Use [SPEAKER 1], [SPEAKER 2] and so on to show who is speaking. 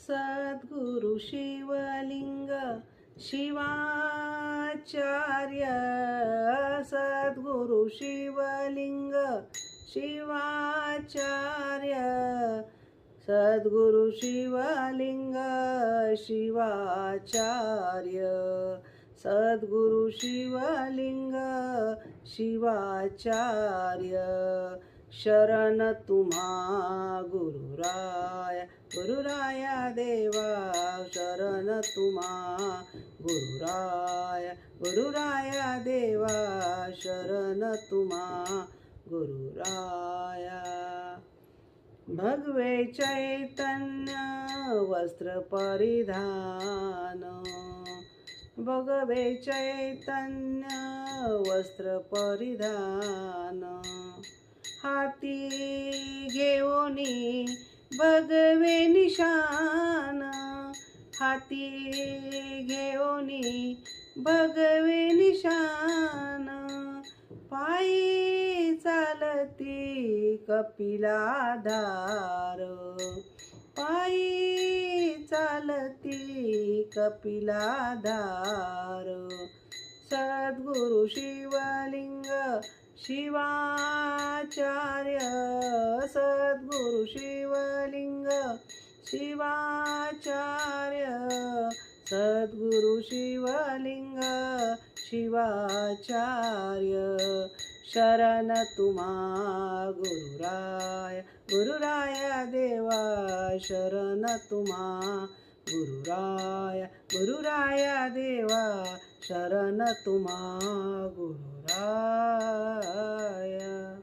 [SPEAKER 1] सद्गुरु शिवलिंग शिवाचार्य, सद्गुरु शिवलिंग शिवाचार्य, सद्गुरु शिवलिंग शिवाचार्य, सद्गुरु शिवलिंग शिवाचार्य, शरण तुम्हा गुरुराया, गुरुराया देवा, शरण तुम्हा गुरुराया, गुरुराया देवा, शरण तुम्हा गुरुराया. भगवे चैतन्य वस्त्र परिधान, भगवे चैतन्य वस्त्र परिधान, हाती घेऊनी भगवे निशान, हाती घेऊनी भगवे निशान, पायी चालती कपिलाधार, पायी चालती कपिलाधार, सद्गुरु शिवलिंग शिवाचार्य, सद्गुरु शिवलिंग शिवाचार्य, सद्गुरु शिवलिंग शिवाचार्य, शरण तुम्हा गुरुराया, गुरुराया देवा, शरण तुम्हा गुरुराया, गुरुराया देवा, शरण तुम्हा गुरुराया.